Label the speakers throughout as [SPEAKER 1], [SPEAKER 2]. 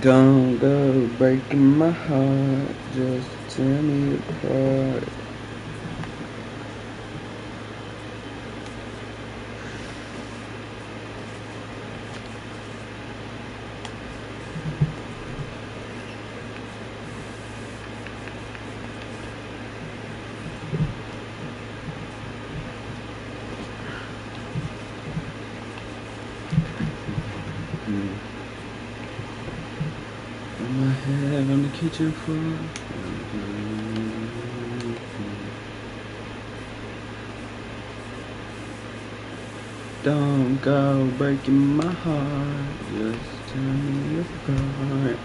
[SPEAKER 1] Don't go breaking my heart, just tear me apart. On my head on the kitchen floor. Don't go breaking my heart, just tear me apart.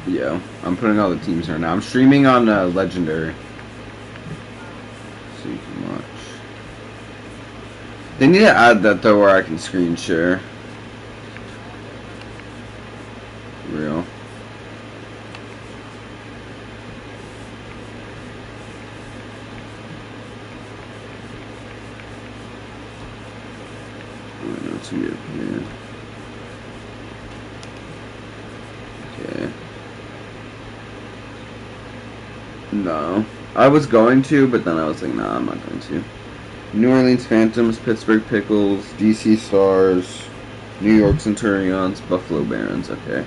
[SPEAKER 1] Yeah, I'm putting all the teams here now. I'm streaming on Legendary. So you can watch. They need to add that though, where I can screen share. Real. I know it's gonna be up here. Okay. No. I was going to, but then I was like, nah, I'm not going to. New Orleans Phantoms, Pittsburgh Pickles, DC Stars, New York Centurions, Buffalo Barons. Okay.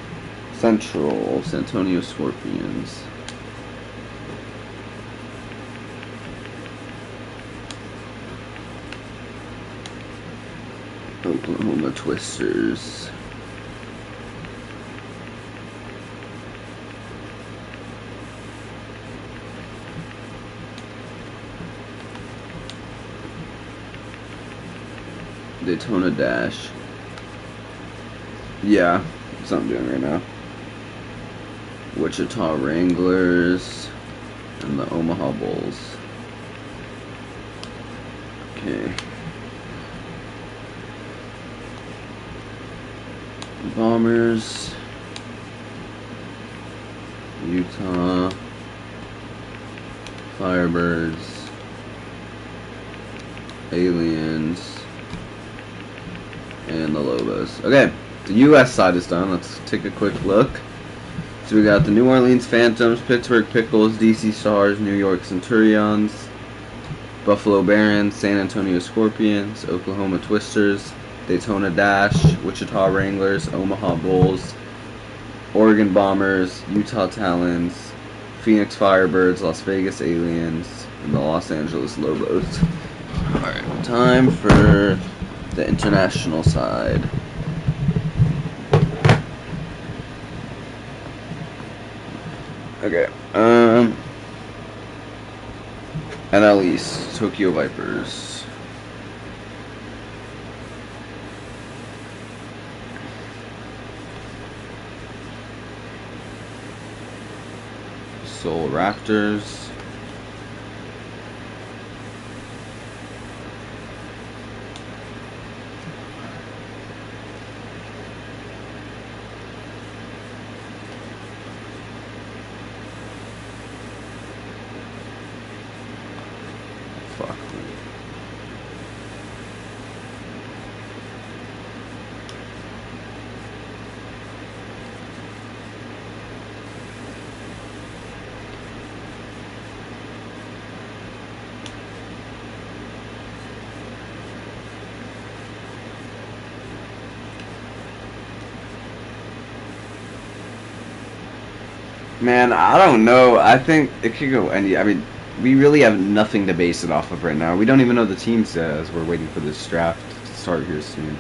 [SPEAKER 1] Central, San Antonio Scorpions. Oklahoma Twisters. Daytona Dash. Yeah, that's what I'm doing right now. Wichita Wranglers and the Omaha Bulls. Okay. Bombers. Utah. Firebirds. Aliens. And the Lobos. Okay, the U.S. side is done. Let's take a quick look. So we got the New Orleans Phantoms, Pittsburgh Pickles, DC Stars, New York Centurions, Buffalo Barons, San Antonio Scorpions, Oklahoma Twisters, Daytona Dash, Wichita Wranglers, Omaha Bulls, Oregon Bombers, Utah Talons, Phoenix Firebirds, Las Vegas Aliens, and the Los Angeles Lobos. Alright, time for the international side. Okay, NL East, Tokyo Vipers. Seoul Raptors. Fuck. Man, I don't know. I think it could go any. I mean, we really have nothing to base it off of right now. We don't even know the teams as we're waiting for this draft to start here soon.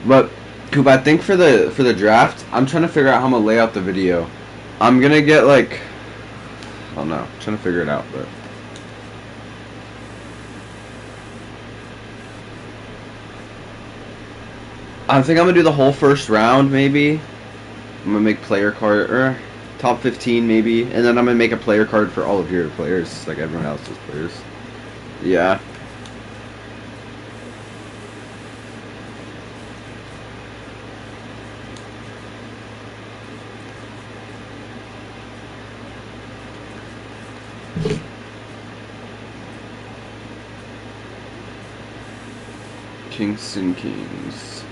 [SPEAKER 1] But Coop, I think for the draft, I'm trying to figure out how I'm gonna lay out the video. I'm gonna get like, I don't know, I'm trying to figure it out, but. I think I'm gonna do the whole first round, maybe. I'm gonna make player card or top 15 maybe, and then I'm gonna make a player card for all of your players, like everyone else's players. Yeah. Kingston Kings.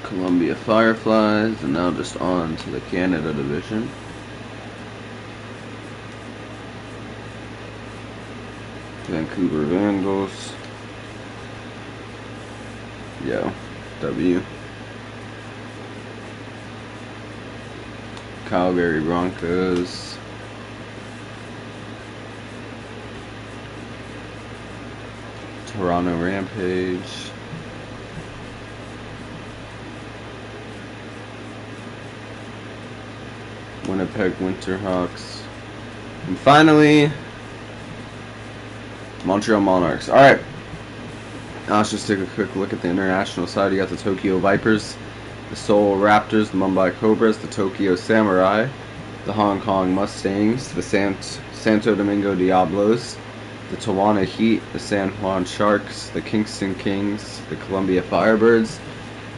[SPEAKER 1] Columbia Fireflies, and now just on to the Canada division. Vancouver Vandals. Yo, W. Calgary Broncos. Toronto Rampage. Winnipeg Winterhawks. And finally, Montreal Monarchs. Alright. Now let's just take a quick look at the international side. You got the Tokyo Vipers, the Seoul Raptors, the Mumbai Cobras, the Tokyo Samurai, the Hong Kong Mustangs, the Santo Domingo Diablos, the Tijuana Heat, the San Juan Sharks, the Kingston Kings, the Columbia Firebirds,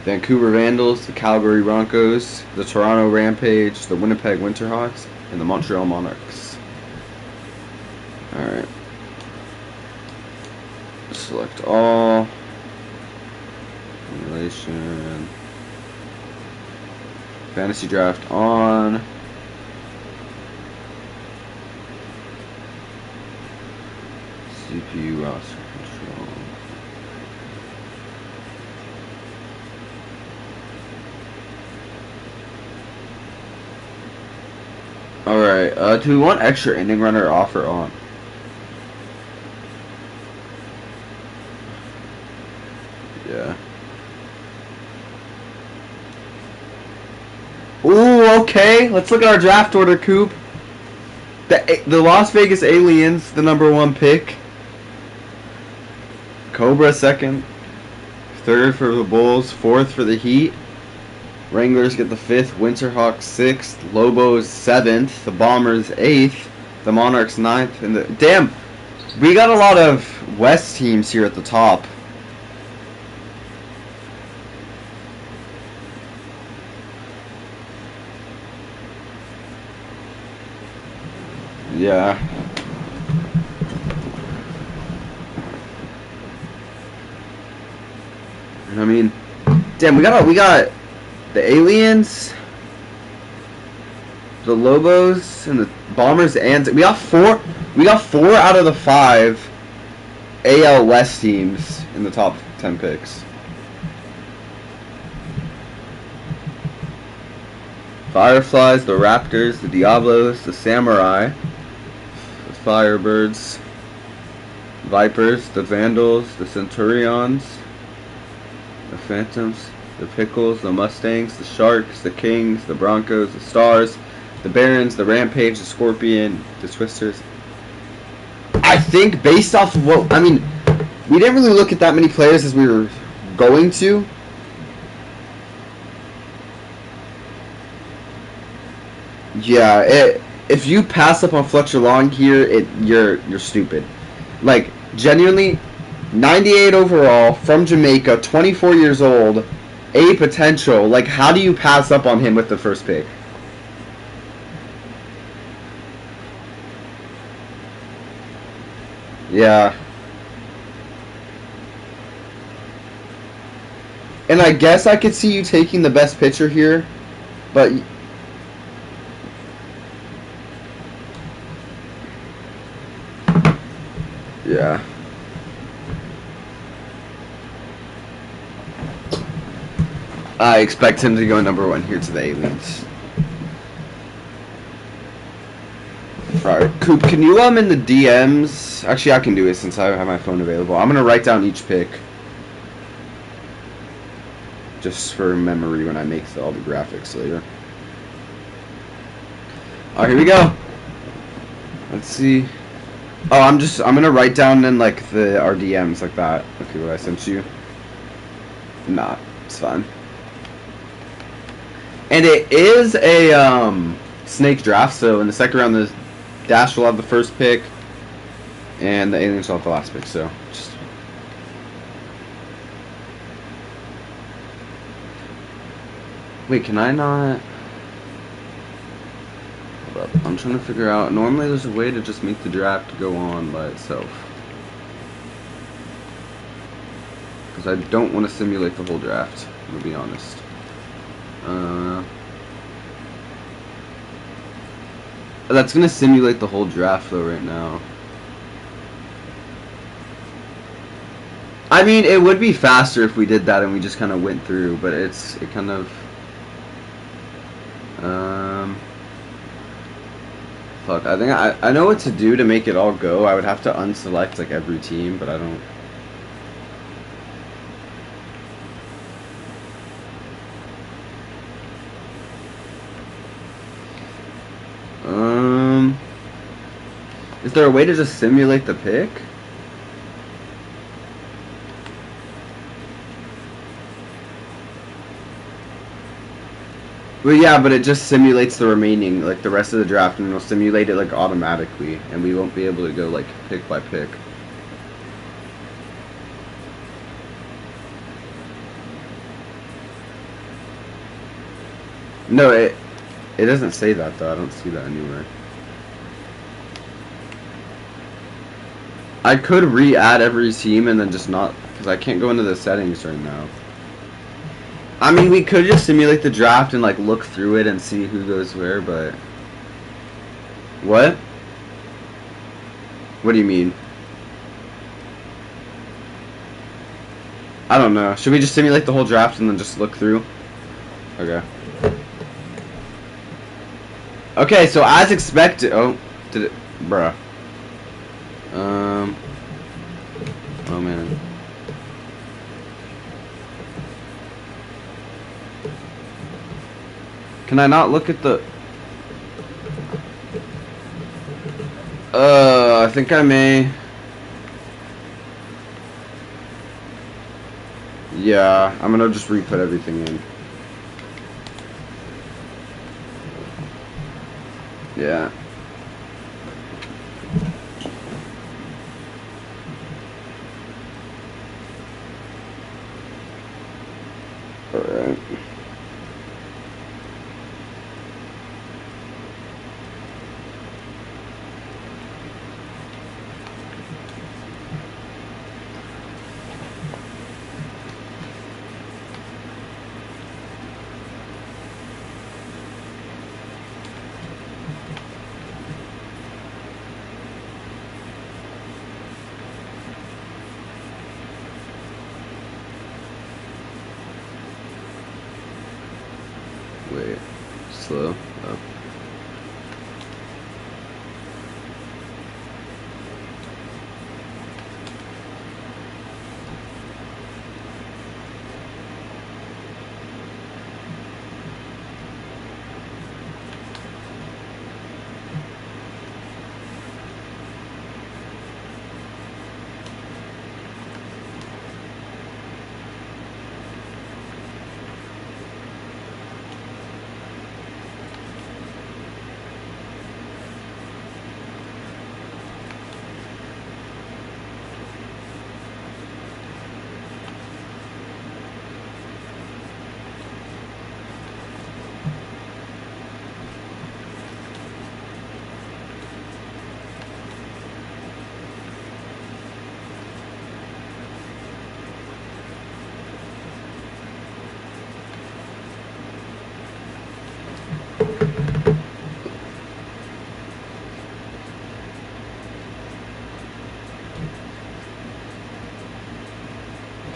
[SPEAKER 1] Vancouver Vandals, the Calgary Broncos, the Toronto Rampage, the Winnipeg Winterhawks, and the Montreal Monarchs. Alright. Select all. Simulation. Fantasy draft on. CPU roster control. Alright, do we want extra inning runner off or on? Yeah. Ooh, okay. Let's look at our draft order, Coop. The Las Vegas Aliens, the #1 pick. Cobra second. Third for the Bulls. Fourth for the Heat. Wranglers get the 5th. Winterhawks 6th. Lobos 7th. The Bombers 8th. The Monarchs 9th. And the damn, we got a lot of West teams here at the top. Yeah. I mean, damn, we got the Aliens, the Lobos, and the Bombers, and we got four out of the 5 AL West teams in the top 10 picks. Fireflies, the Raptors, the Diablos, the Samurai, the Firebirds, Vipers, the Vandals, the Centurions, the Phantoms, the Pickles, the Mustangs, the Sharks, the Kings, the Broncos, the Stars, the Barons, the Rampage, the Scorpion, the Twisters. I think based off of what, I mean, we didn't really look at that many players as we were going to. Yeah, if you pass up on Fletcher Long here, you're stupid. Like, genuinely, 98 overall, from Jamaica, 24 years old, A potential. Like, how do you pass up on him with the first pick? Yeah. And I guess I could see you taking the best pitcher here, but yeah. I expect him to go #1 here to the Aliens. Alright, Coop, can you in the DMs? Actually, I can do it since I have my phone available. I'm gonna write down each pick, just for memory when I make all the graphics later. Alright, here we go. Let's see. Oh, I'm gonna write down then like our DMs like that. Okay, what I sent you. Nah, it's fine. And it is a snake draft, so in the second round the Dash will have the first pick, and the Aliens will have the last pick. So just wait, can I not? Hold up. I'm trying to figure out. Normally there's a way to just make the draft go on by itself. Because I don't want to simulate the whole draft, to be honest. That's going to simulate the whole draft, though, right now. I mean, it would be faster if we did that and we just kind of went through, but it kind of... Fuck, I think I know what to do to make it all go. I would have to unselect, like, every team, but I don't... Is there a way to just simulate the pick? Well, yeah, but it just simulates the remaining, like, the rest of the draft, and it'll simulate it, like, automatically, and we won't be able to go, like, pick by pick. No, it doesn't say that, though. I don't see that anywhere. I could re-add every team and then just not, because I can't go into the settings right now. I mean, we could just simulate the draft and, like, look through it and see who goes where, but... What? What do you mean? I don't know. Should we just simulate the whole draft and then just look through? Okay. Okay, so as expected... Oh, did it... Bruh. Oh, man. Can I not look at the... I think I may... Yeah, I'm gonna just re-put everything in. Yeah. Alright. Wait, slow up.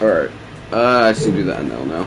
[SPEAKER 1] Alright. I should do that now.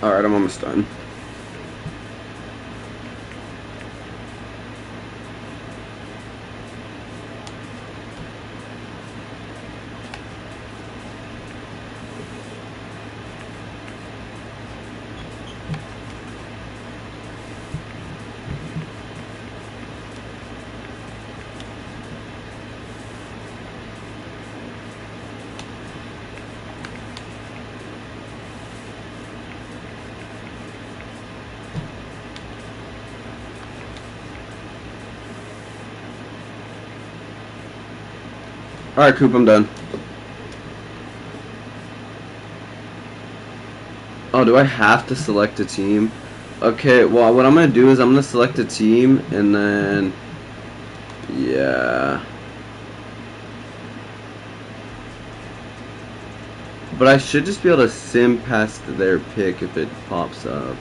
[SPEAKER 1] Alright, I'm almost done. Alright, Coop, I'm done. Oh, do I have to select a team? Okay, well, what I'm going to do is I'm going to select a team, and then... yeah. But I should just be able to sim past their pick if it pops up.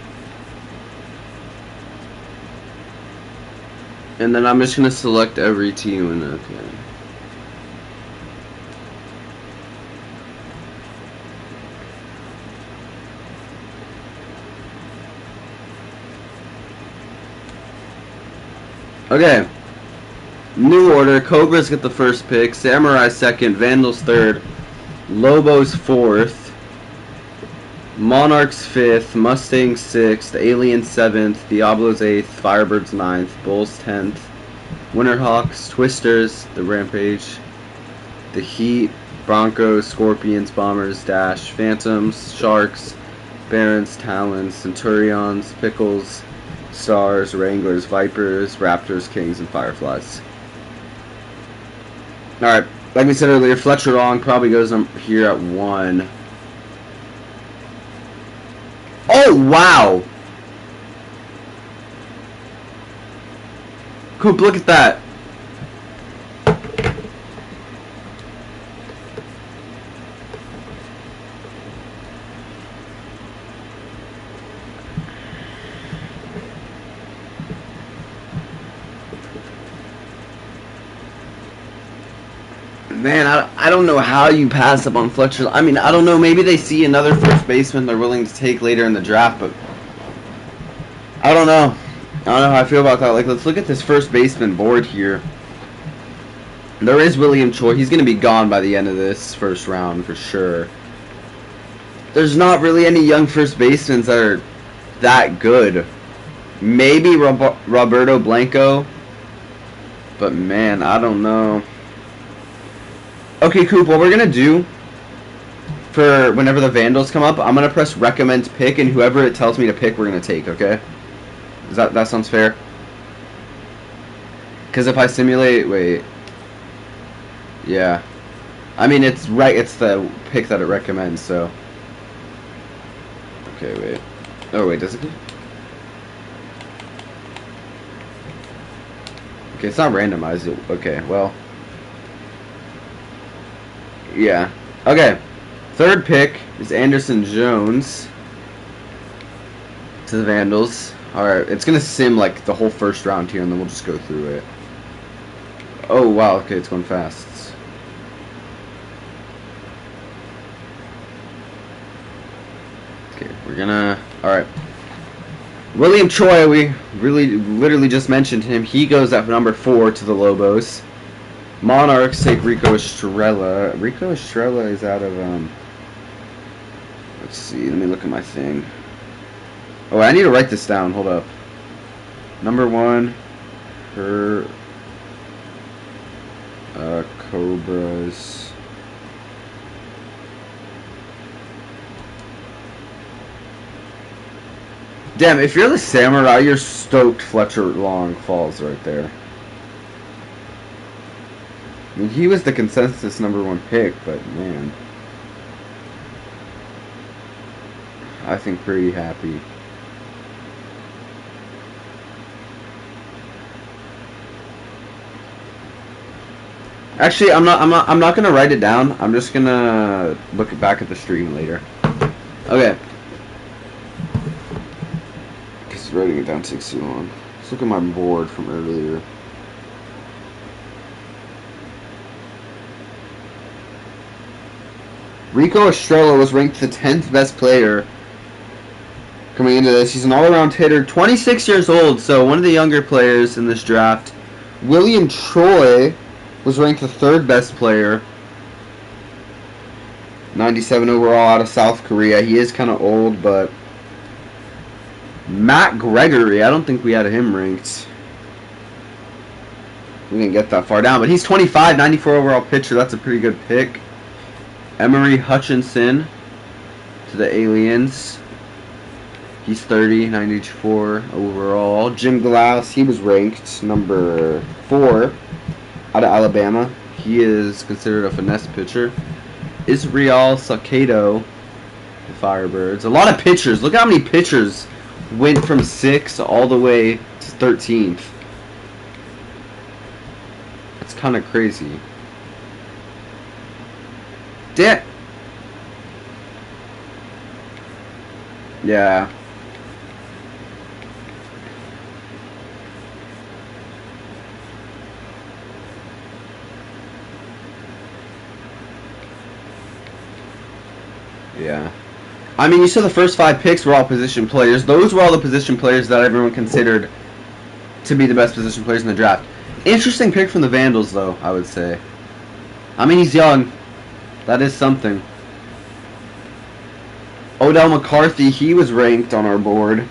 [SPEAKER 1] And then I'm just going to select every team, and okay. Okay. New order. Cobras get the first pick. Samurai second. Vandals third. Lobos fourth. Monarchs fifth. Mustangs sixth. Aliens seventh. Diablos eighth. Firebirds ninth. Bulls 10th. Winterhawks. Twisters. The Rampage. The Heat. Broncos. Scorpions. Bombers. Dash. Phantoms. Sharks. Barons. Talons. Centurions. Pickles. Stars, Wranglers, Vipers, Raptors, Kings, and Fireflies. Alright, like we said earlier, Fletcher Long probably goes here at 1. Oh, wow! Coop, look at that. Man, I don't know how you pass up on Fletcher. I mean, I don't know. Maybe they see another first baseman they're willing to take later in the draft, but I don't know. I don't know how I feel about that. Like, let's look at this first baseman board here. There is William Choi. He's going to be gone by the end of this first round for sure. There's not really any young first basemen that are that good. Maybe Roberto Blanco, but man, I don't know. Okay, Coop, what we're going to do for whenever the Vandals come up, I'm going to press recommend pick, and whoever it tells me to pick, we're going to take, okay? That sounds fair? Because if I simulate... wait. Yeah. I mean, it's the pick that it recommends, so... okay, wait. Oh, wait, does it? Okay, it's not randomized. Okay, well... yeah. Okay. Third pick is Anderson Jones to the Vandals. Alright, it's going to sim like the whole first round here, and then we'll just go through it. Oh, wow. Okay, it's going fast. Okay, we're going to... alright. William Choi, we literally just mentioned him. He goes at number 4 to the Lobos. Monarchs take Rico Estrella. Rico Estrella is out of, let's see, let me look at my thing. Oh, I need to write this down, hold up. Number 1, Cobras. Damn, if you're the Samurai, you're stoked Fletcher Long falls right there. I mean, he was the consensus number 1 pick, but man, I think pretty happy. Actually, I'm not gonna write it down. I'm just gonna look back at the stream later. Okay. Because writing it down takes too long. Let's look at my board from earlier. Rico Estrella was ranked the 10th best player coming into this. He's an all-around hitter, 26 years old, so one of the younger players in this draft. William Troy was ranked the third best player. 97 overall out of South Korea. He is kind of old, but Matt Gregory, I don't think we had him ranked. We didn't get that far down, but he's 25, 94 overall pitcher. That's a pretty good pick. Emery Hutchinson to the Aliens. He's 30, 94 overall. Jim Glass, he was ranked number 4 out of Alabama. He is considered a finesse pitcher. Israel Sakedo, the Firebirds. A lot of pitchers. Look how many pitchers went from 6 all the way to 13th. It's kind of crazy. Yeah. Yeah. Yeah. I mean, you saw the first 5 picks were all position players. Those were all the position players that everyone considered to be the best position players in the draft. Interesting pick from the Vandals, though, I would say. I mean, he's young. That is something. Odell McCarthy, he was ranked on our board.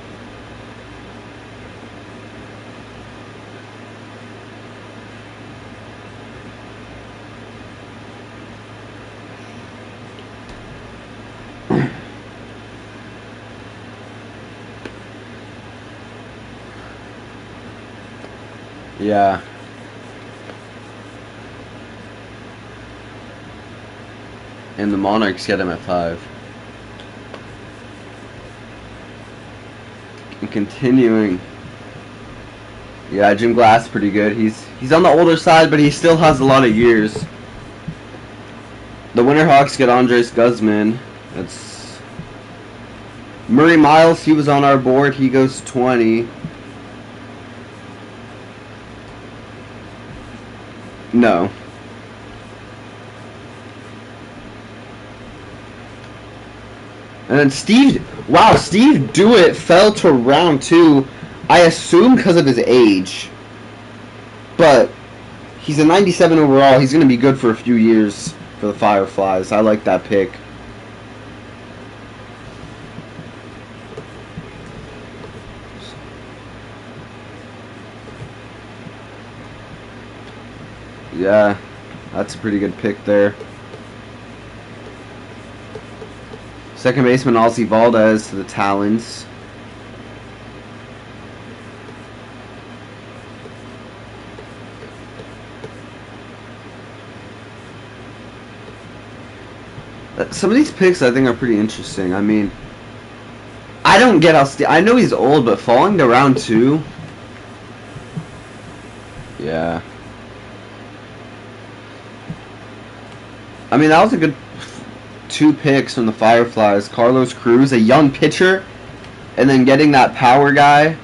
[SPEAKER 1] Yeah. And the Monarchs get him at 5. And continuing. Yeah, Jim Glass pretty good. He's on the older side, but he still has a lot of years. The Winterhawks get Andres Guzman. That's Murray Miles, he was on our board. He goes 20. No. And then Steve Dewitt fell to round 2, I assume because of his age. But he's a 97 overall. He's going to be good for a few years for the Fireflies. I like that pick. Yeah, that's a pretty good pick there. Second baseman Ozzie Valdez to the Talons. Some of these picks I think are pretty interesting. I mean, I don't get how I know he's old, but falling to round 2. Yeah. I mean, that was a good 2 picks from the Fireflies. Carlos Cruz, a young pitcher, and then getting that power guy.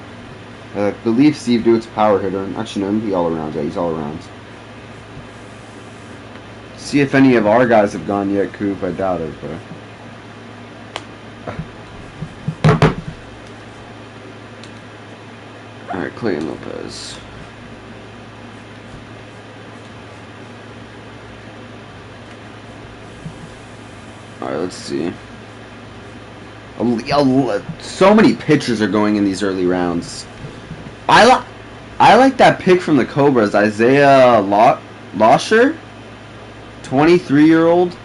[SPEAKER 1] I believe Steve Dewitt's a power hitter. Actually, no, he's all around. Yeah, he's all around. See if any of our guys have gone yet, Coop. I doubt it, but. Alright, Clayton Lopez. Alright, let's see. So many pitchers are going in these early rounds. I like that pick from the Cobras, Isaiah Losher, 23-year-old,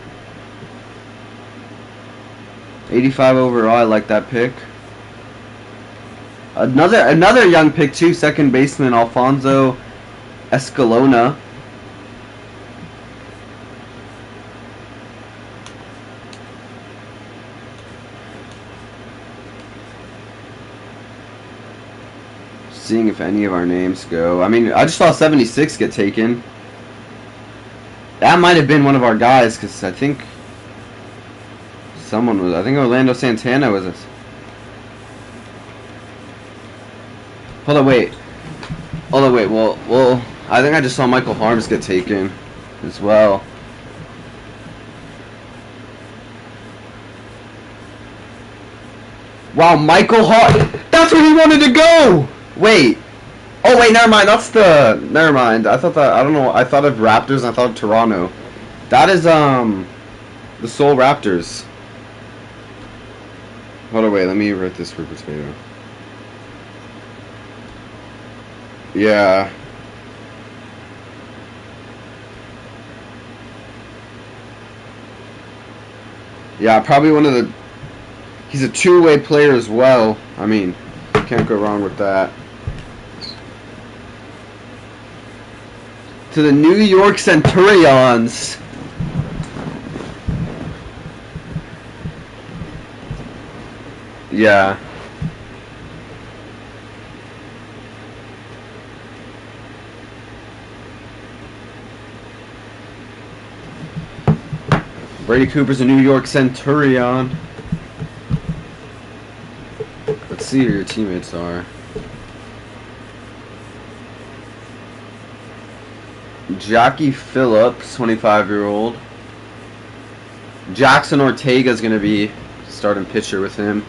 [SPEAKER 1] 85 overall. I like that pick. Another young pick too, second baseman Alfonso Escalona. Seeing if any of our names go. I mean, I just saw 76 get taken. That might have been one of our guys, because I think someone was. I think Orlando Santana was us. Hold on, wait. Well, I think I just saw Michael Harms get taken as well. Wow, Michael Hart. That's where he wanted to go. Wait. Oh wait, never mind. That's the. Never mind. I thought that. I don't know. I thought of Raptors. And I thought of Toronto. That is the Seoul Raptors. Hold on, wait. Let me write this for potato. Yeah. Yeah, probably one of the. He's a two-way player as well. I mean, can't go wrong with that. To the New York Centurions. Yeah. Brady Cooper's a New York Centurion. Let's see who your teammates are. Jockey Phillips, 25-year-old. Jackson Ortega is going to be starting pitcher with him.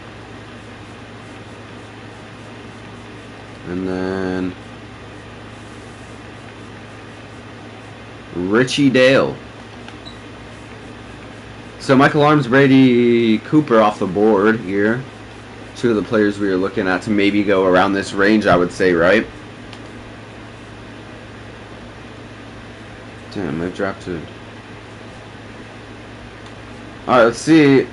[SPEAKER 1] And then Richie Dale. So Michael Arms, Brady Cooper off the board here. Two of the players we were looking at to maybe go around this range, I would say, right? Damn, they've drafted. Alright, let's see.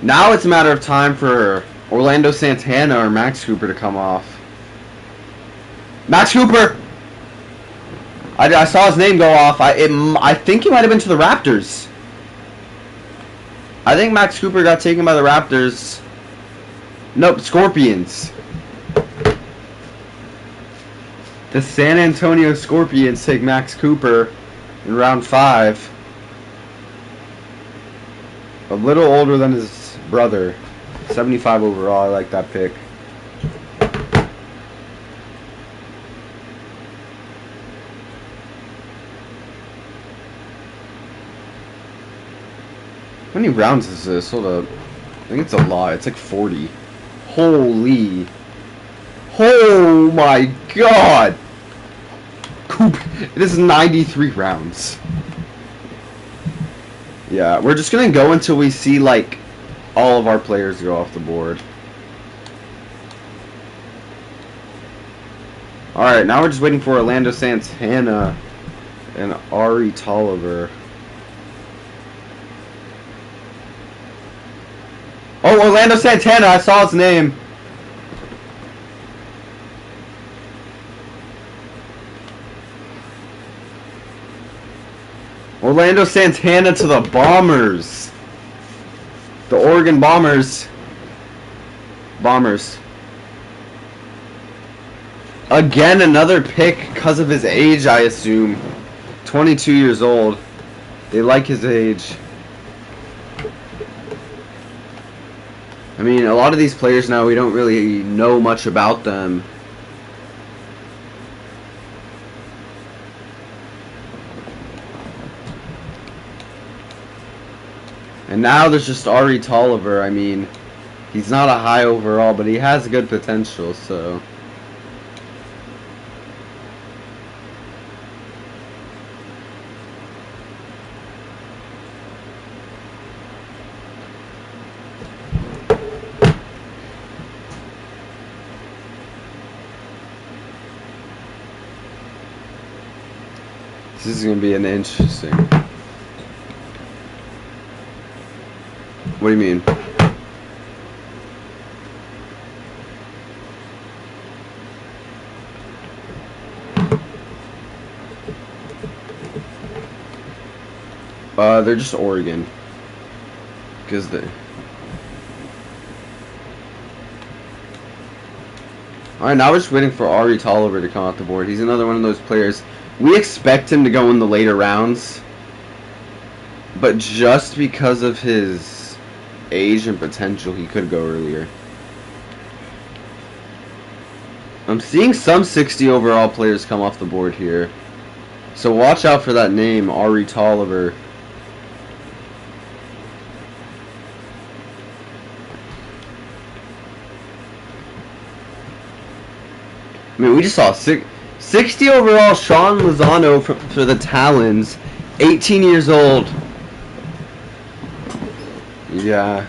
[SPEAKER 1] Now it's a matter of time for Orlando Santana or Max Cooper to come off. Max Cooper! I saw his name go off. I think he might have been to the Raptors. I think Max Cooper got taken by the Raptors. Nope, Scorpions. The San Antonio Scorpions take Max Cooper in round 5. A little older than his brother. 75 overall. I like that pick. How many rounds is this? Hold up. I think it's a lot. It's like 40. Holy. Oh my god. Coop. This is 93 rounds. Yeah, we're just going to go until we see, like, all of our players go off the board. Alright, now we're just waiting for Orlando Santana and Ari Tolliver. Oh, Orlando Santana, I saw his name. Orlando Santana to the Bombers. The Oregon Bombers. Again, another pick because of his age, I assume. 22 years old. They like his age. I mean, a lot of these players now, we don't really know much about them. And now there's just Ari Tolliver. I mean, he's not a high overall, but he has good potential, so... This is going to be an interesting... What do you mean? They're just Oregon. Because they... Alright, now we're just waiting for Ari Tolliver to come off the board. He's another one of those players. We expect him to go in the later rounds. But just because of his age and potential, he could go earlier. I'm seeing some 60 overall players come off the board here. So watch out for that name, Ari Tolliver. I mean, we just saw 60 overall Sean Lozano for the Talons, 18 years old. Yeah.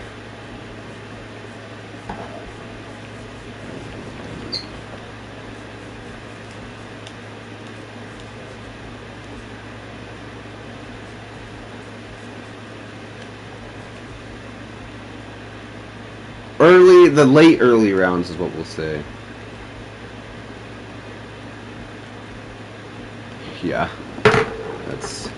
[SPEAKER 1] The late early rounds is what we'll say. Yeah. That's...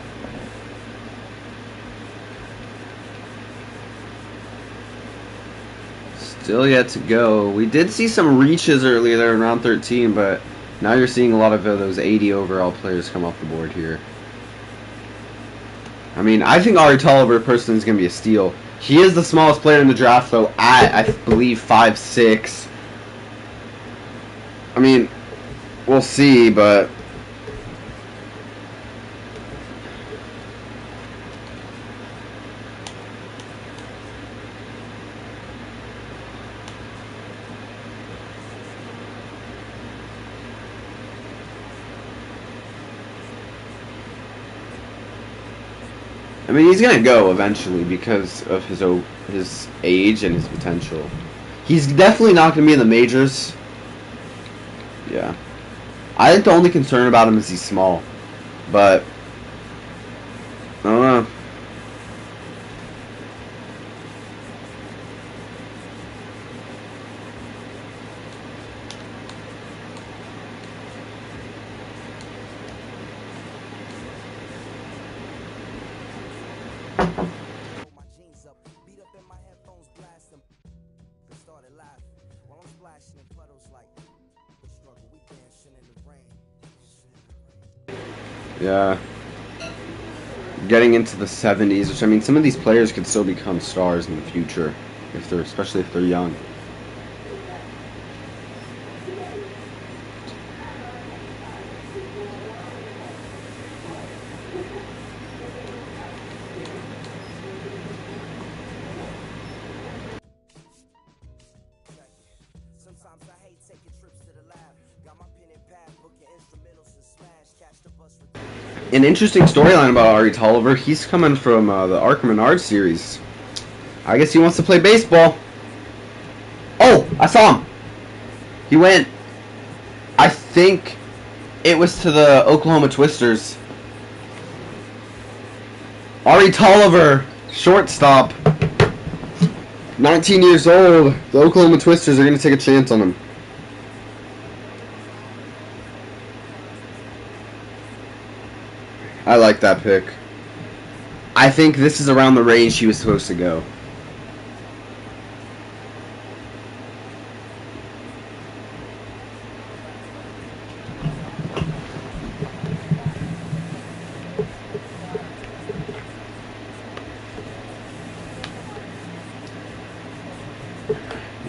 [SPEAKER 1] Still yet to go. We did see some reaches earlier there in round 13, but now you're seeing a lot of those 80 overall players come off the board here. I mean, I think Ari Tolliver personally is going to be a steal. He is the smallest player in the draft, though, at, I believe, 5'6". I mean, we'll see, but... I mean, he's gonna go eventually because of his age and his potential. He's definitely not gonna be in the majors. Yeah, I think the only concern about him is he's small, but I don't know. Yeah. Getting into the 70s, which I mean, some of these players could still become stars in the future, especially if they're young. An interesting storyline about Ari Tolliver. He's coming from the Arkham Menard series. I guess he wants to play baseball. Oh, I saw him. He went. I think it was to the Oklahoma Twisters. Ari Tolliver, shortstop. 19 years old. The Oklahoma Twisters are going to take a chance on him. I like that pick. I think this is around the range she was supposed to go.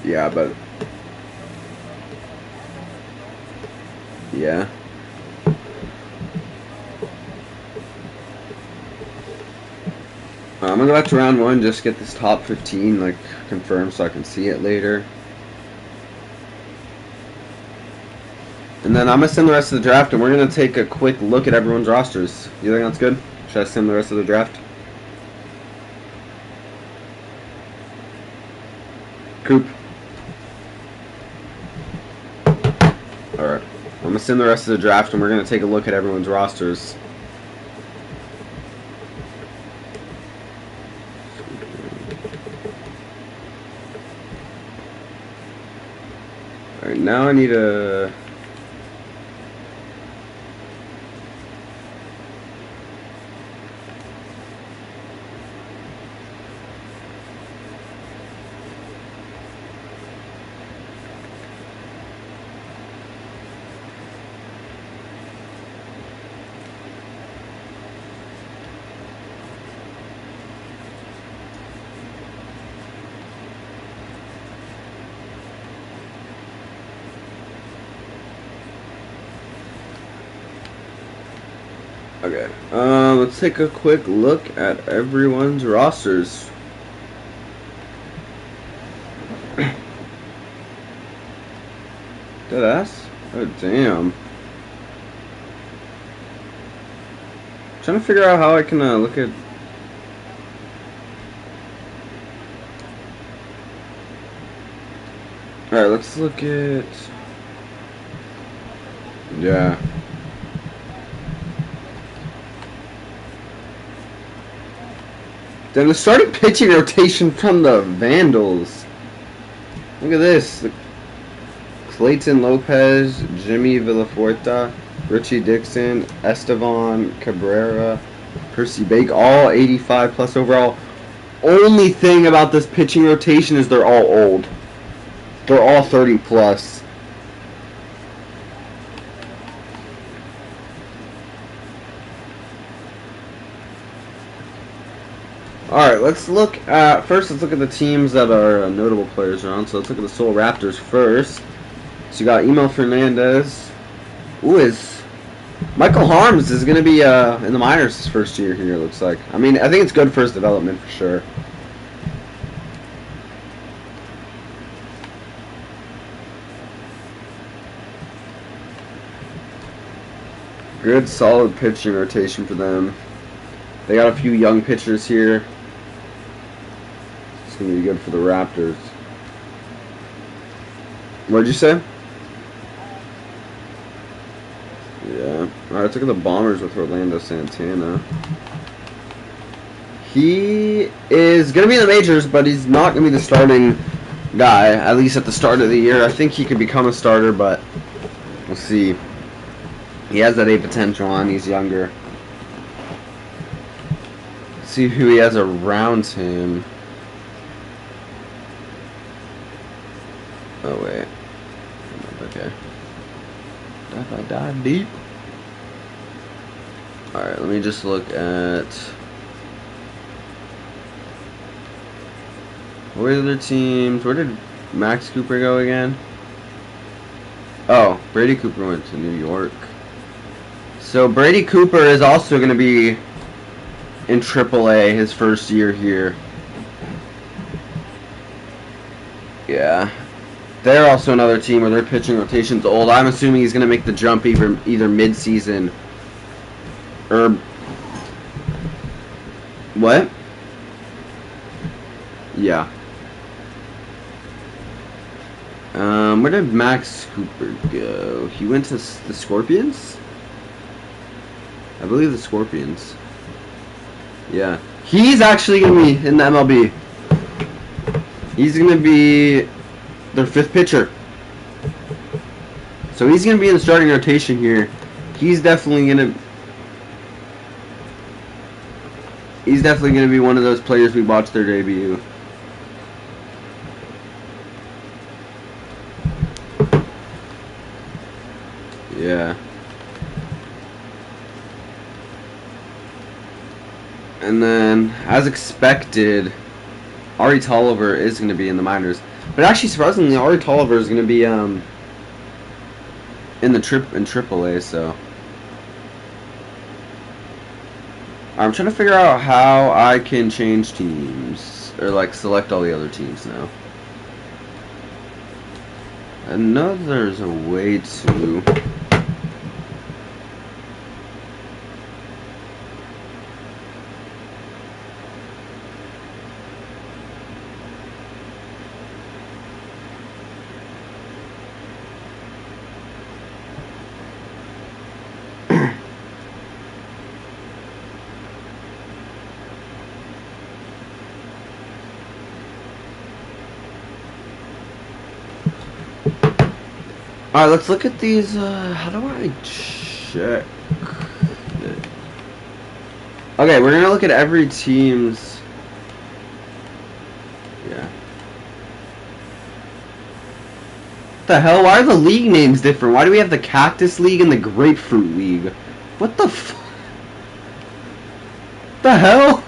[SPEAKER 1] Yeah, but... Yeah. I'm gonna go back to round 1, just get this top 15 like confirmed so I can see it later. And then I'm gonna sim the rest of the draft, and we're gonna take a quick look at everyone's rosters. You think that's good? Should I sim the rest of the draft? Coop. Alright. I'm gonna sim the rest of the draft, and we're gonna take a look at everyone's rosters. Alright, now I need a... Okay, let's take a quick look at everyone's rosters. Deadass? Oh, damn. Trying to figure out how I can look at. Alright, let's look at. Yeah. Then the starting pitching rotation from the Vandals. Look at this. Clayton Lopez, Jimmy Villafuerte, Richie Dixon, Estevan Cabrera, Percy Bake, all 85 plus overall. Only thing about this pitching rotation is they're all old. They're all 30 plus. Alright, let's look at the teams that are notable players on. So let's look at the Seoul Raptors first. So you got Emil Fernandez. Ooh, is Michael Harms is going to be in the minors his first year here, it looks like. I mean, I think it's good for his development for sure. Good, solid pitching rotation for them. They got a few young pitchers here. It's going to be good for the Raptors. What'd you say? Yeah. Alright, let's look at the Bombers with Orlando Santana. He is going to be in the majors, but he's not going to be the starting guy, at least at the start of the year. I think he could become a starter, but we'll see. He has that A potential on. He's younger. Let's see who he has around him. Oh, wait. Okay. If I dive deep. Alright, let me just look at. What are their teams? Where did Max Cooper go again? Oh, Brady Cooper went to New York. So Brady Cooper is also going to be in AAA his first year here. Yeah. They're also another team where their pitching rotation's old. I'm assuming he's going to make the jump either mid-season or... What? Yeah. Where did Max Cooper go? He went to the Scorpions? I believe the Scorpions. Yeah. He's actually going to be in the MLB. He's going to be their fifth pitcher. So he's going to be in the starting rotation here. He's definitely going to be one of those players we watched their debut. Yeah. And then, as expected, Ari Tolliver is going to be in the minors. But actually, surprisingly, Ari Tolliver is going to be in AAA. So I'm trying to figure out how I can change teams or like select all the other teams now. I know there's a way to. Alright, let's look at these, how do I check it? Okay, we're gonna look at every team's, yeah. What the hell, why are the league names different? Why do we have the Cactus League and the Grapefruit League? What the the hell?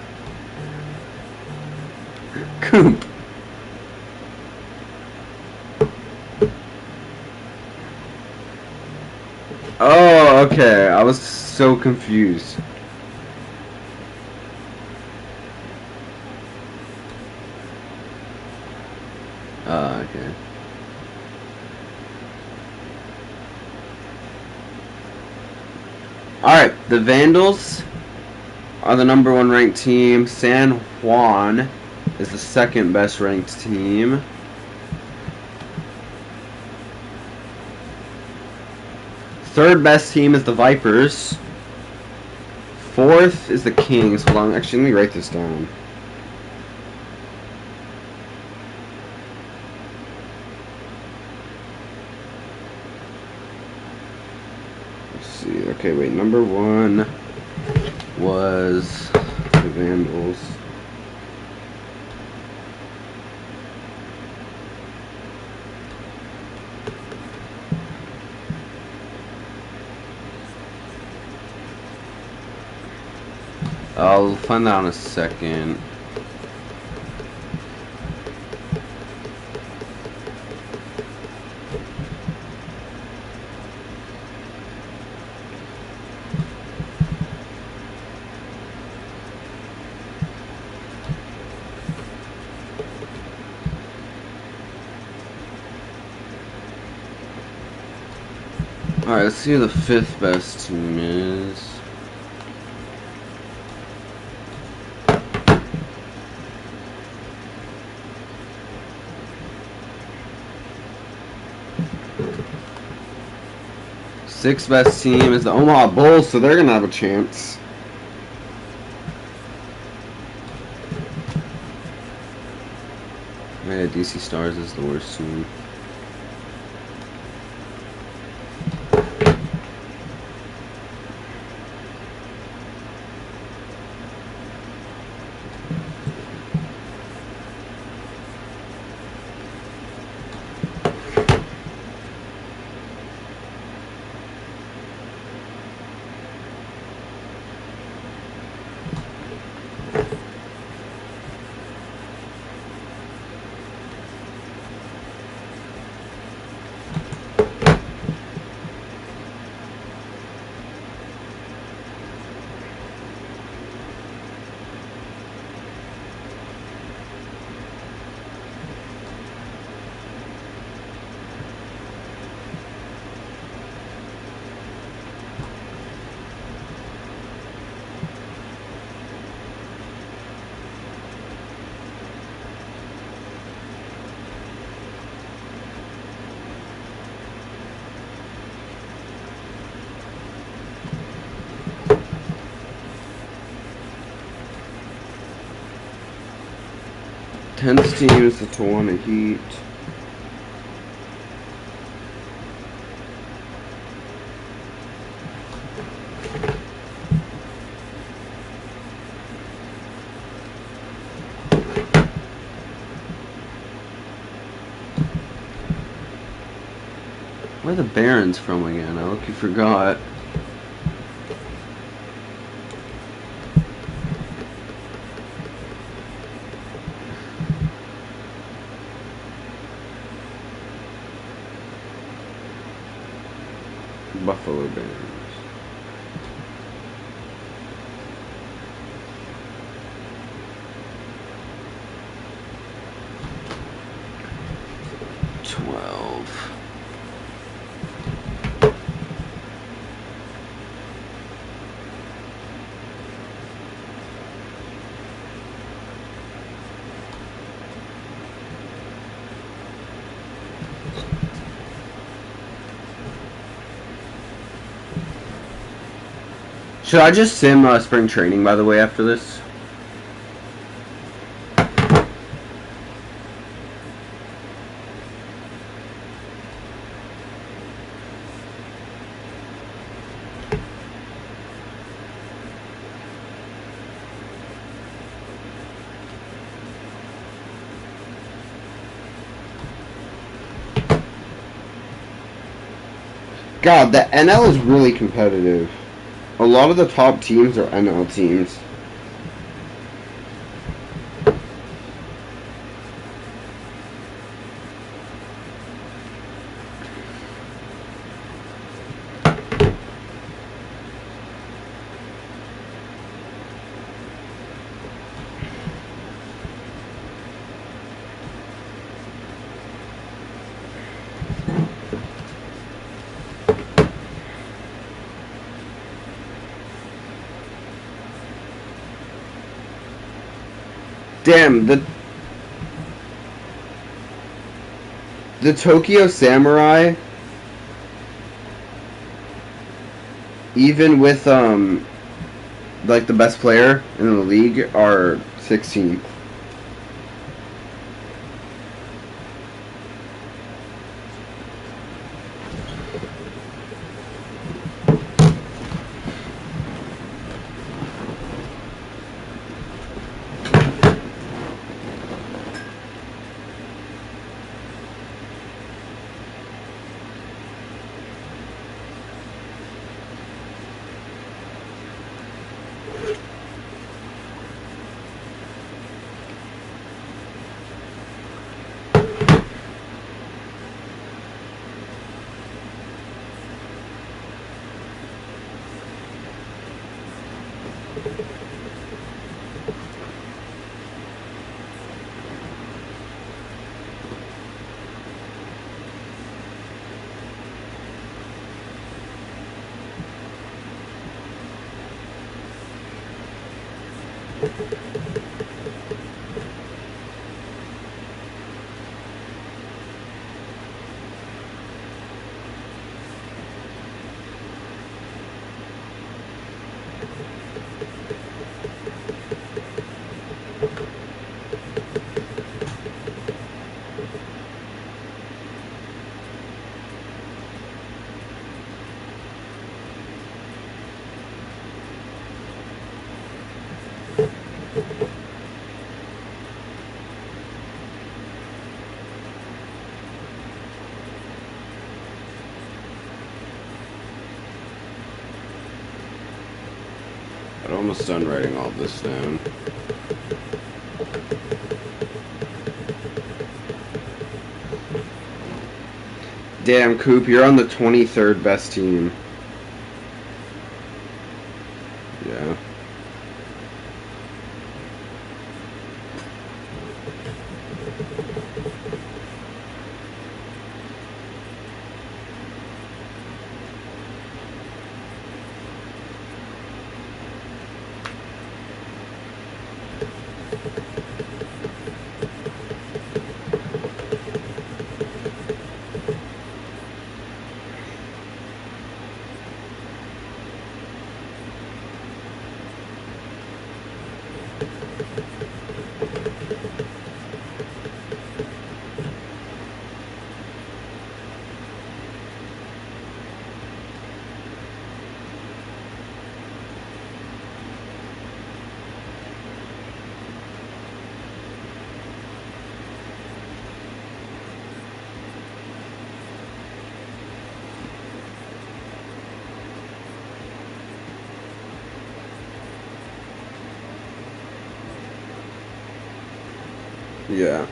[SPEAKER 1] Coop. Oh, okay. I was so confused. Okay. Alright, the Vandals are the #1 ranked team. San Juan is the second best ranked team. Third best team is the Vipers. Fourth is the Kings. Hold on, actually, let me write this down. Let's see. Okay, wait. #1 was the Vandals. I'll find out in a second. Alright, let's see who the fifth best team is. Sixth best team is the Omaha Bulls, so they're gonna have a chance. Yeah, DC Stars is the worst team. Tenth team is the Toronto Heat. Where are the Barons from again? I look, you forgot. Buffalo Barons. Should I just sim spring training, by the way, after this? God, the NL is really competitive. A lot of the top teams are NL teams. Damn, the Tokyo Samurai, even with like the best player in the league, are 16th. I'm almost done writing all this down. Damn, Coop, you're on the 23rd best team. Yeah. Yeah.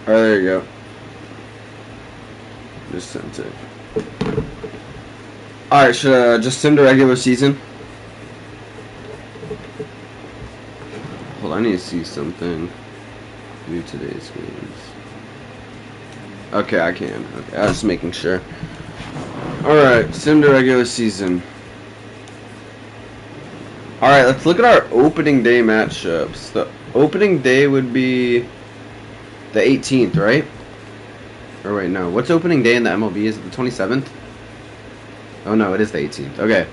[SPEAKER 1] Oh, there you go. Just sent it. Alright, should I just sim to regular season? Hold on, I need to see something. View today's games. Okay, I can. Okay, I was just making sure. Alright, sim to regular season. Alright, let's look at our opening day matchups. The opening day would be the 18th, right? Or wait, no. What's opening day in the MLB? Is it the 27th? Oh no, it is the 18th. Okay.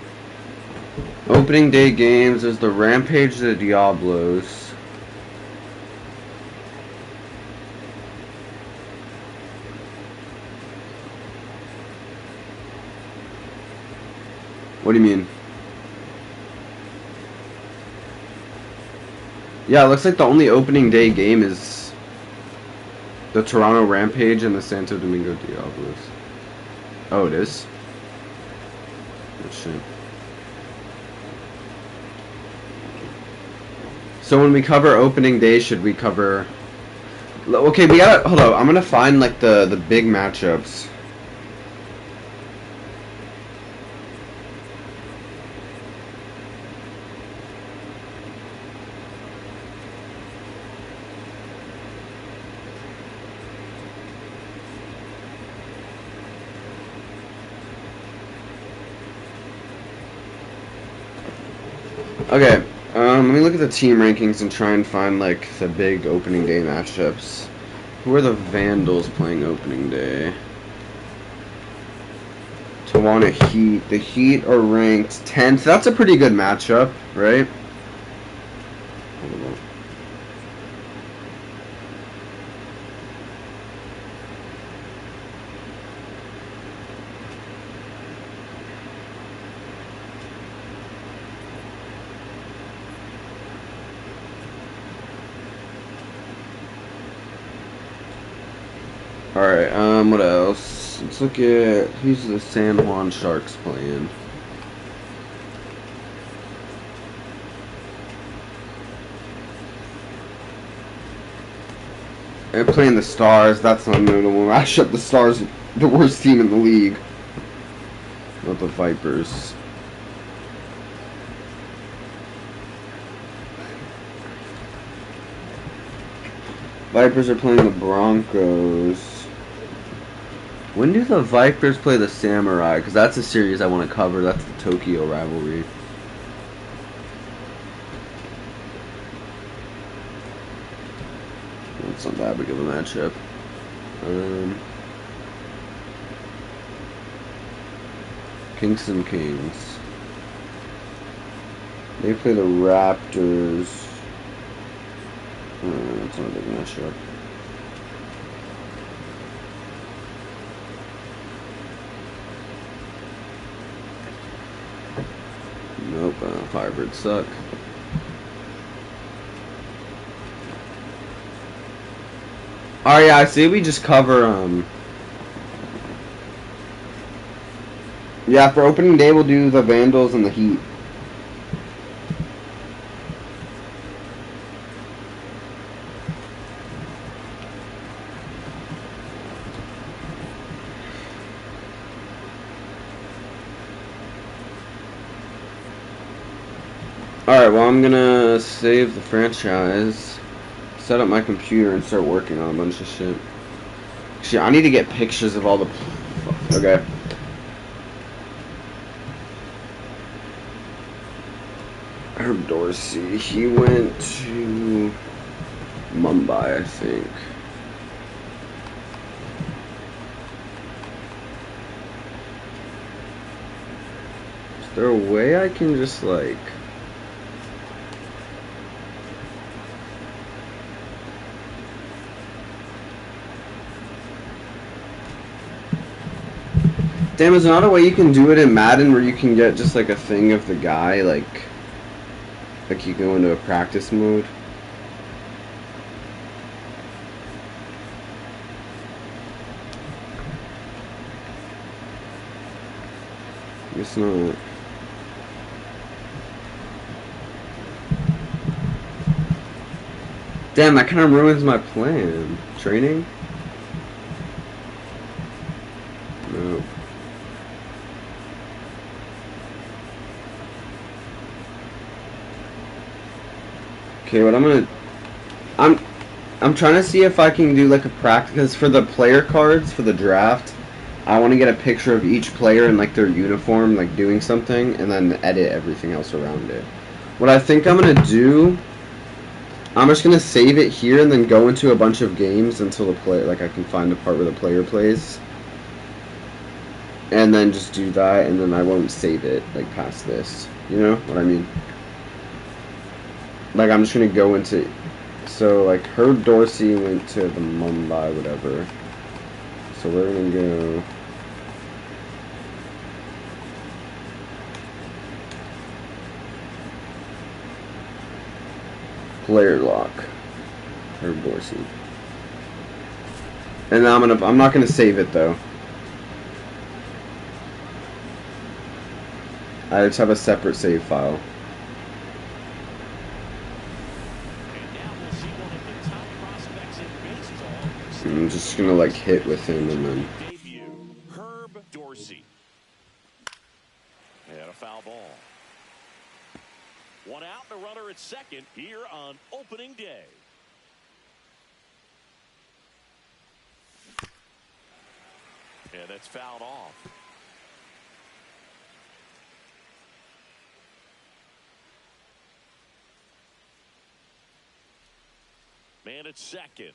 [SPEAKER 1] Opening day games is the Rampage the Diablos. What do you mean? Yeah, it looks like the only opening day game is the Toronto Rampage and the Santo Domingo Diablos. Oh, it is? Oh, shit. So when we cover opening day, should we cover... Okay, we gotta... Hold on, I'm gonna find, like, the big matchups. Okay, let me look at the team rankings and try and find, like, the big opening day matchups. Who are the Vandals playing opening day? Tawana Heat. The Heat are ranked 10th. That's a pretty good matchup, right? Alright, what else? Let's look at who's the San Juan Sharks playing. They're playing the Stars. That's not a notable matchup. The Stars, the worst team in the league. Not the Vipers. Vipers are playing the Broncos. When do the Vipers play the Samurai? Because that's a series I want to cover. That's the Tokyo rivalry. That's not that big of a matchup. Kingston Kings. They play the Raptors. That's not a big matchup. Nope, Firebirds suck. Oh yeah, I see. We just cover yeah, for opening day we'll do the Vandals and the Heat. Alright, well I'm gonna save the franchise, set up my computer and start working on a bunch of shit. Shit, I need to get pictures of all the... Okay. Herb Dorsey, he went to Mumbai, I think. Is there a way I can just like... Damn, is there not a way you can do it in Madden where you can get just like a thing of the guy, like you go into a practice mode? It's not. Damn, that kind of ruins my plan. Training? No. Okay, what I'm trying to see if I can do like a practice for the player cards for the draft. I want to get a picture of each player in like their uniform, like doing something, and then edit everything else around it. What I think I'm gonna do, I'm just gonna save it here and then go into a bunch of games until the player, like I can find the part where the player plays. and then just do that, and then I won't save it like past this. You know what I mean? Like I'm just gonna go into, so like Herb Dorsey went to the Mumbai whatever. So we're gonna go. Player lock. Herb Dorsey. And I'm not gonna save it though. I just have a separate save file. I'm just gonna like hit with him and then.
[SPEAKER 2] Herb Dorsey. And a foul ball. One out, and a runner at second here on opening day. And that's fouled off. Man at second.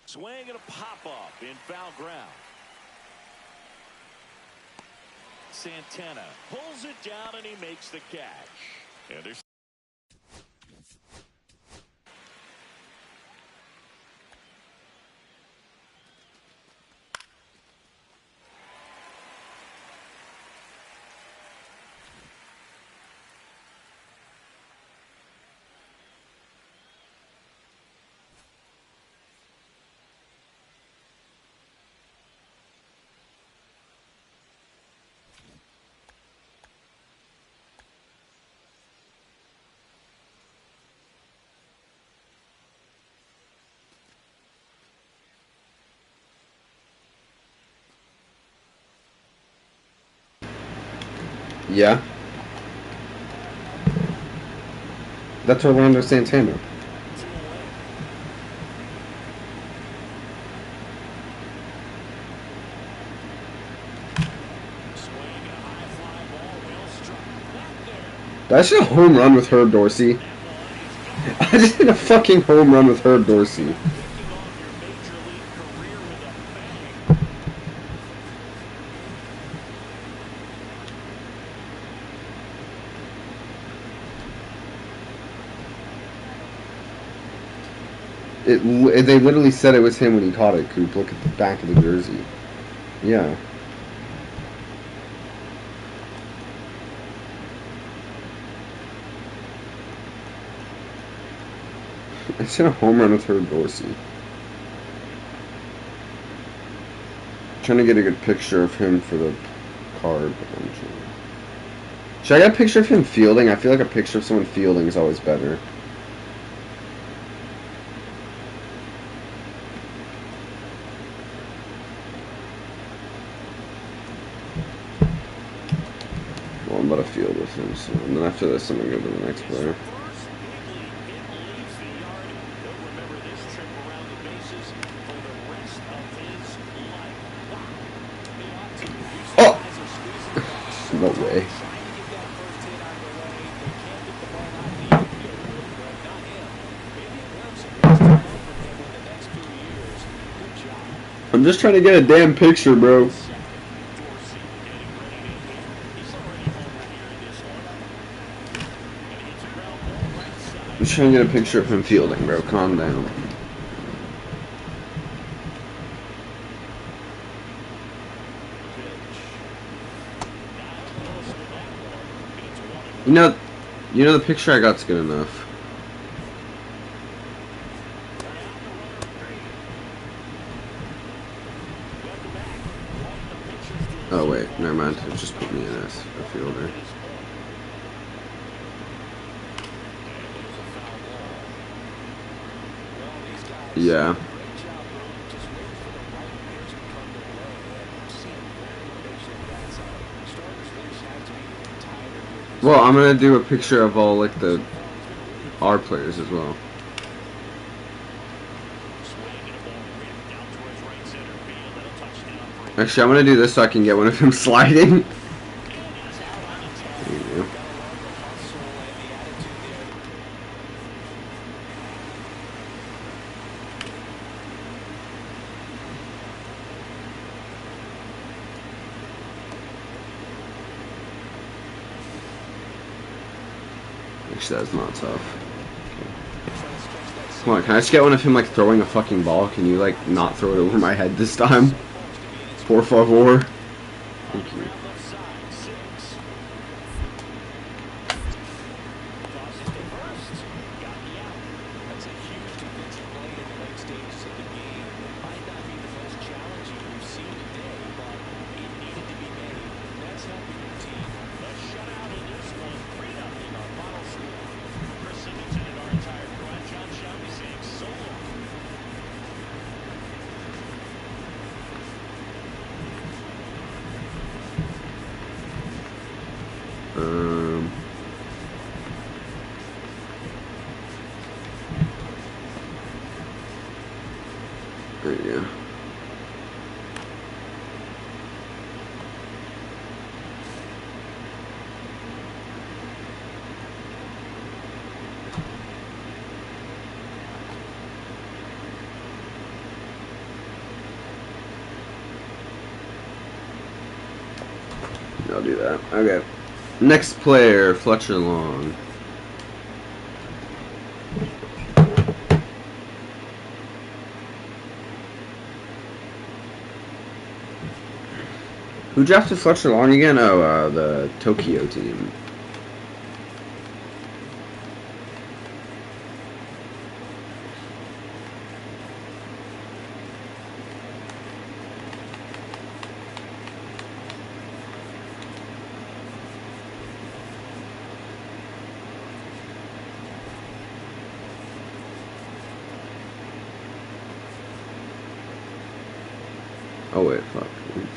[SPEAKER 2] Swing and a pop-up in foul ground. Santana pulls it down and he makes the catch. And there's
[SPEAKER 1] Yeah. That's Orlando Santana. That's just a home run with Herb Dorsey. I just hit a fucking home run with Herb Dorsey. They literally said it was him when he caught it, Coop. Look at the back of the jersey. Yeah. It's in a home run with Herb Dorsey. Trying to get a good picture of him for the card. Should I get a picture of him fielding? I feel like a picture of someone fielding is always better. Well, I'm about to field with him, so and then after this, I'm gonna go to the next player. No way. I'm just trying to get a damn picture, bro. I'm just trying to get a picture of him fielding, bro. Calm down. You know the picture I got's good enough. Oh wait, never mind. It just put me in as a fielder. Yeah. Well, I'm gonna do a picture of all like our players as well. Actually, I'm gonna do this so I can get one of him sliding. Actually, that's not tough. Come on, can I just get one of him like throwing a fucking ball? Can you like not throw it over my head this time? Por favor. Thank you. There you go. I'll do that. Okay. Next player, Fletcher Long. Who drafted Fletcher Long again? Oh, the Tokyo team. Oh wait, fuck. Oops.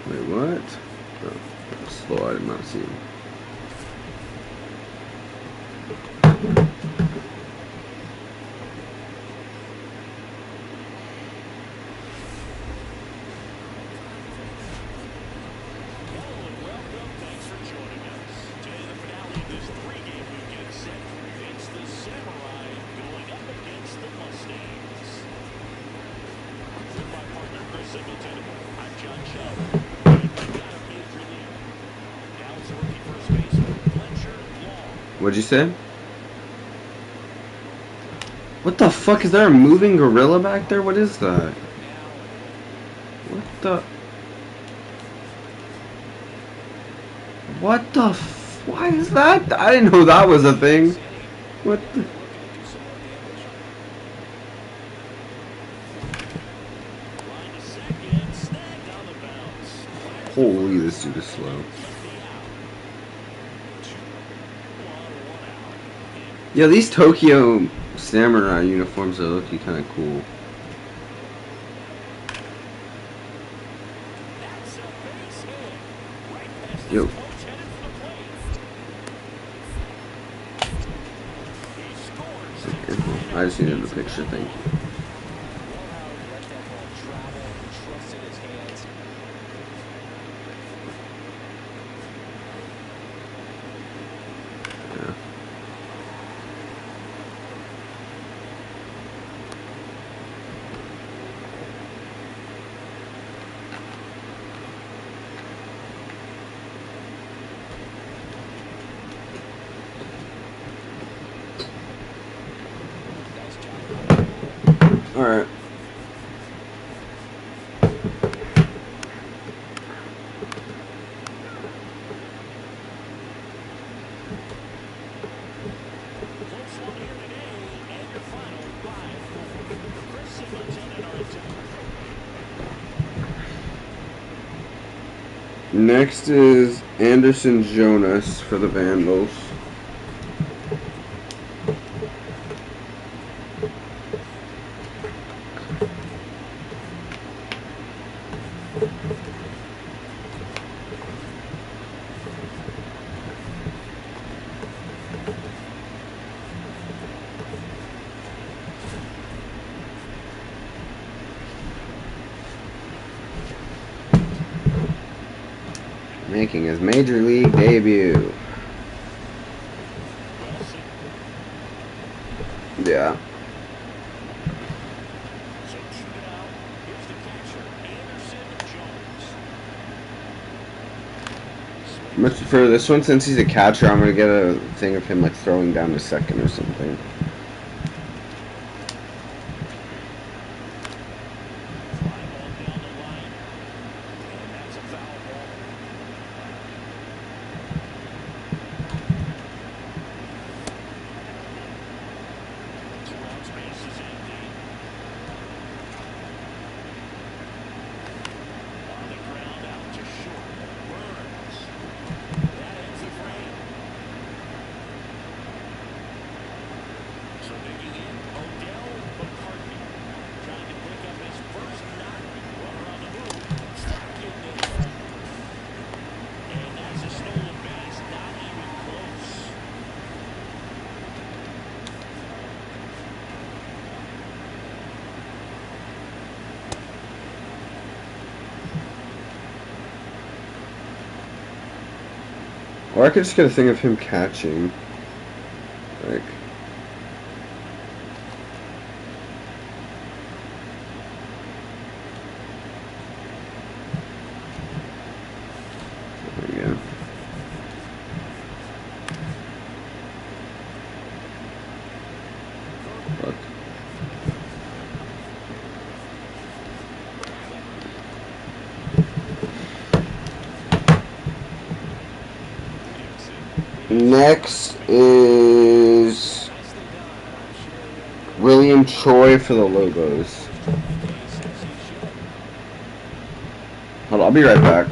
[SPEAKER 1] Wait, what? Oh, that was slow. I did not see him. What'd you say? What the fuck? Is there a moving gorilla back there? What is that? What the? What the? Why is that? I didn't know that was a thing. What the? Holy, this dude is slow. Yeah, these Tokyo Samurai uniforms are looking kind of cool. Yo. Okay, well, I just needed the picture, thank you. Alright. Next is Anderson Jonas for the Vandals. Making his major league debut. Yeah.
[SPEAKER 2] So 2 down. Here's the catcher, Anderson Jones.
[SPEAKER 1] Much prefer this one since he's a catcher. I'm gonna get a thing of him like throwing down to second or something.
[SPEAKER 2] Fly ball down the line, and that's a foul ball. 2 out, space is empty. On the ground, out to short. Burns. That ends the frame. So digging in, Odell McCarthy, trying to pick up his first knock. Runner on the move. Stop getting it. And that's a stolen base. Not even close.
[SPEAKER 1] Or I could just get a thing of him catching. Like. There we go. Fuck. Next is William Choi for the Lobos. Hold on, I'll be right back.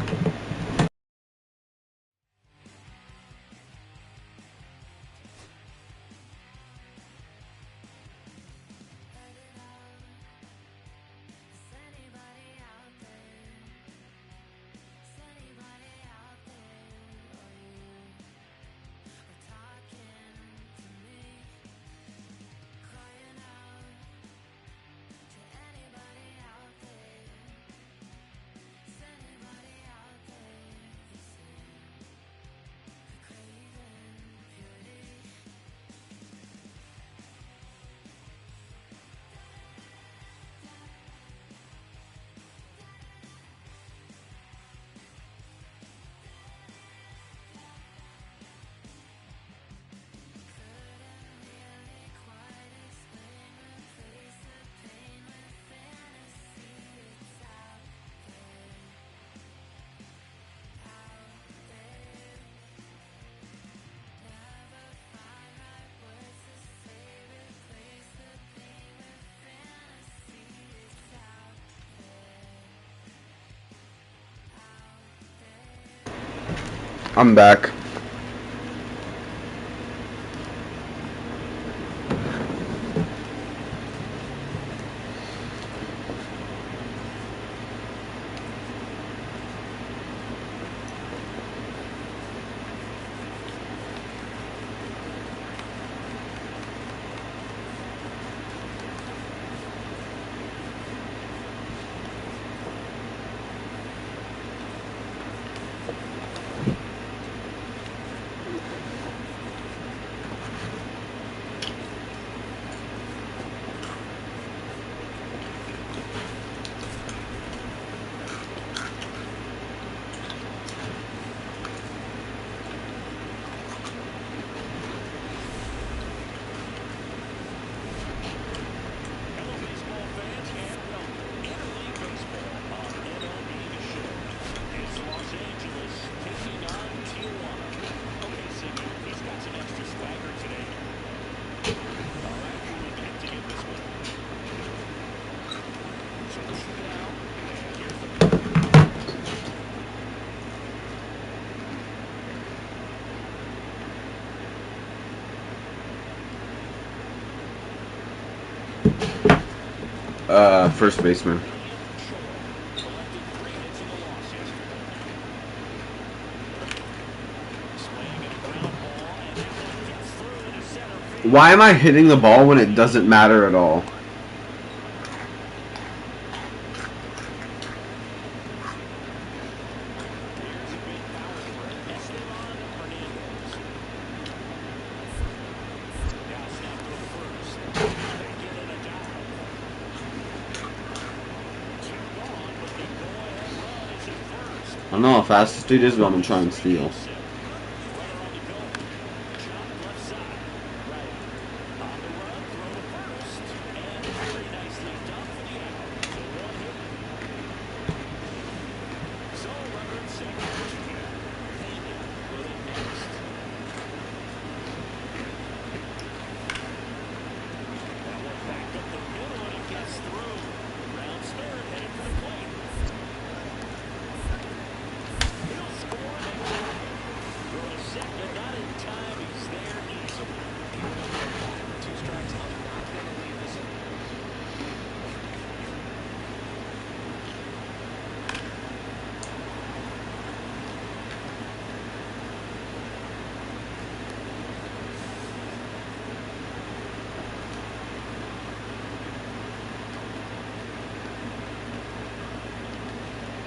[SPEAKER 1] I'm back. First baseman. Why am I hitting the ball when it doesn't matter at all? I don't know how fast this dude is, but I'm gonna try and steal.
[SPEAKER 2] Runner on the go. Chop left side. Right. On the run, throw to first. And very nicely done for the out. The one hit. So runner at second. Pena will hit next. That one back up the middle and it gets through. Rounds third, headed for the plate. He'll score and they tie it. Throw to second, not in time. He's there easily. 2 strikes. I'm not going to leave this.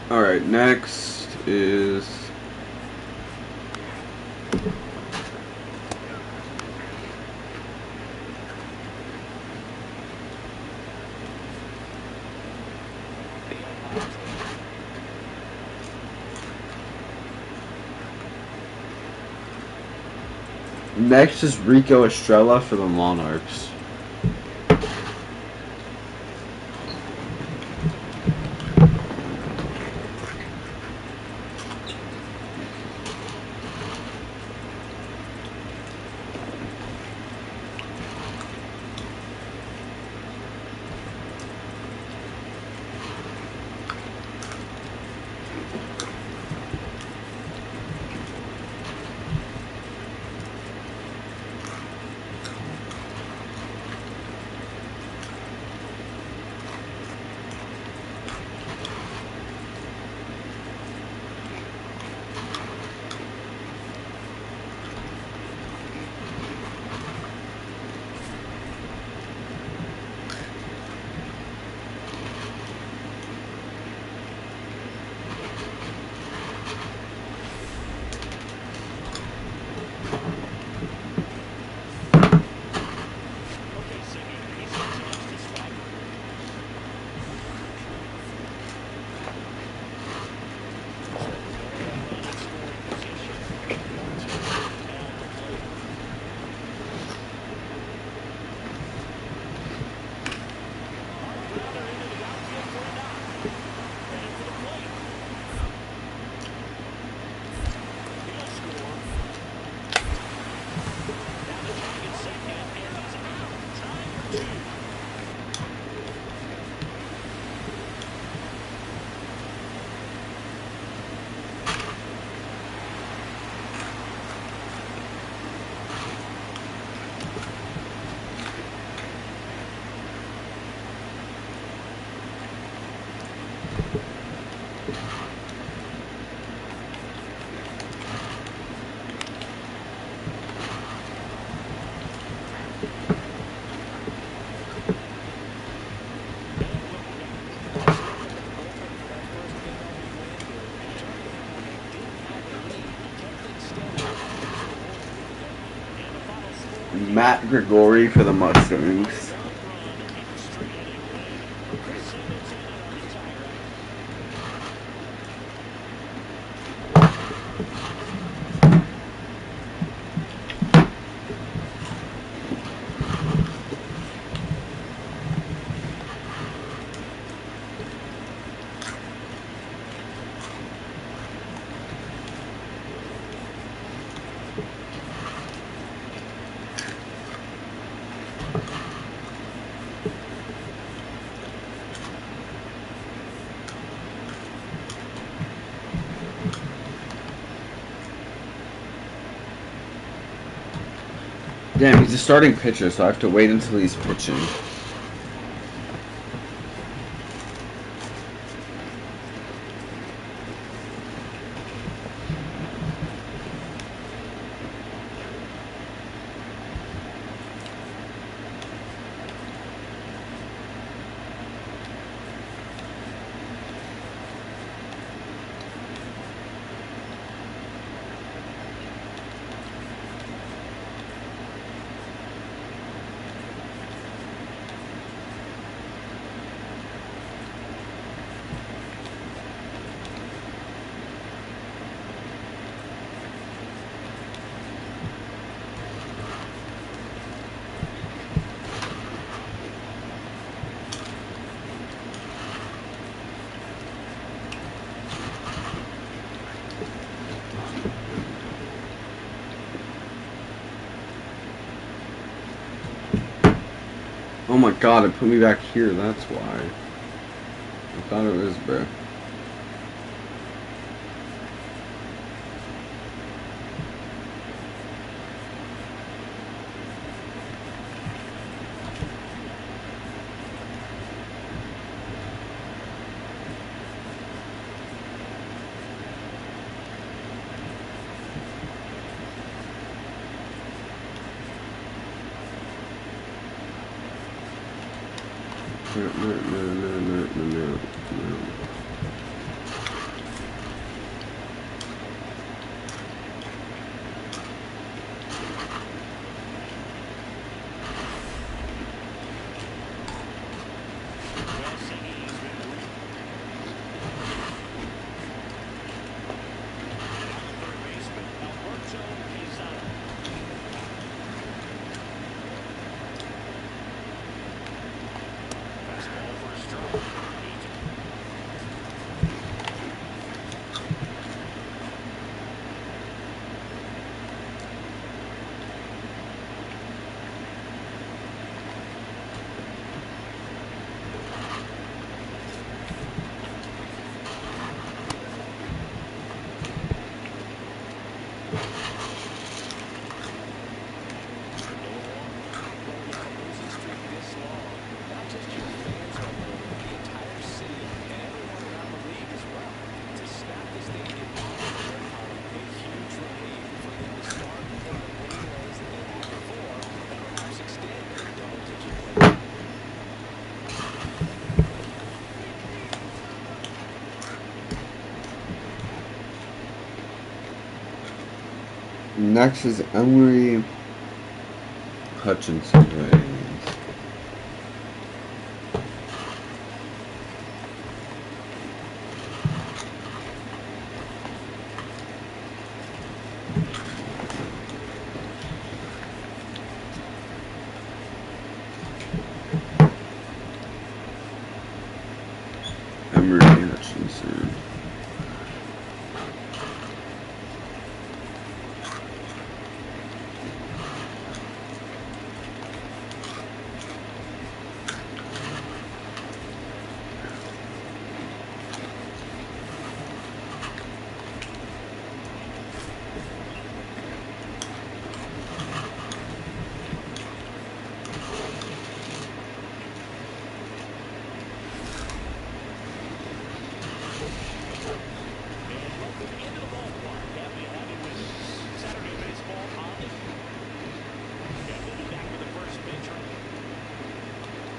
[SPEAKER 1] Alright, next is Rico Estrella for the Monarchs.
[SPEAKER 2] Okay, Siggy, he's got a chance to strike. So no run in scoring position. 1-2 at the plate. Hard grounder into the outfield for a knock. Headed for the plate. He'll score. Now the tag at second, and he's out. Time for 2.
[SPEAKER 1] Matt Grigori for the Mustangs. Damn, he's a starting pitcher, so I have to wait until he's pitching. Oh my god, it put me back here, that's why. I thought it was, bro. No.
[SPEAKER 2] Well, Siggy's been moved. On the third baseman, Alberto Quezada. Fastball for a strike. 8.
[SPEAKER 1] Next is Emery Hutchinson. Emery Hutchinson.
[SPEAKER 2] And welcome into the ballpark. Happy with Saturday baseball on the field. And we'll be back with the first pitch.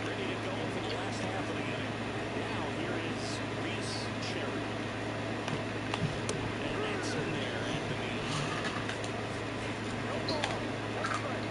[SPEAKER 2] Ready to go for the last half of the inning. Now here is Reese Cherry. And that's in there at the knee. No ball. One strike.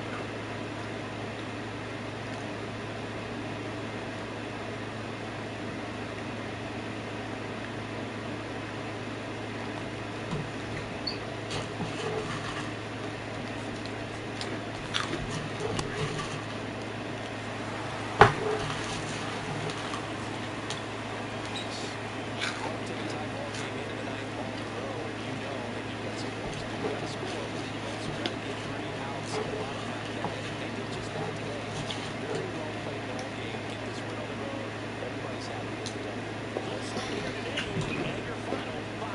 [SPEAKER 2] Let's start here today. And your final 5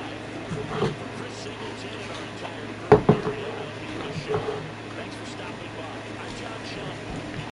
[SPEAKER 2] for Chris Singleton and our entire crew.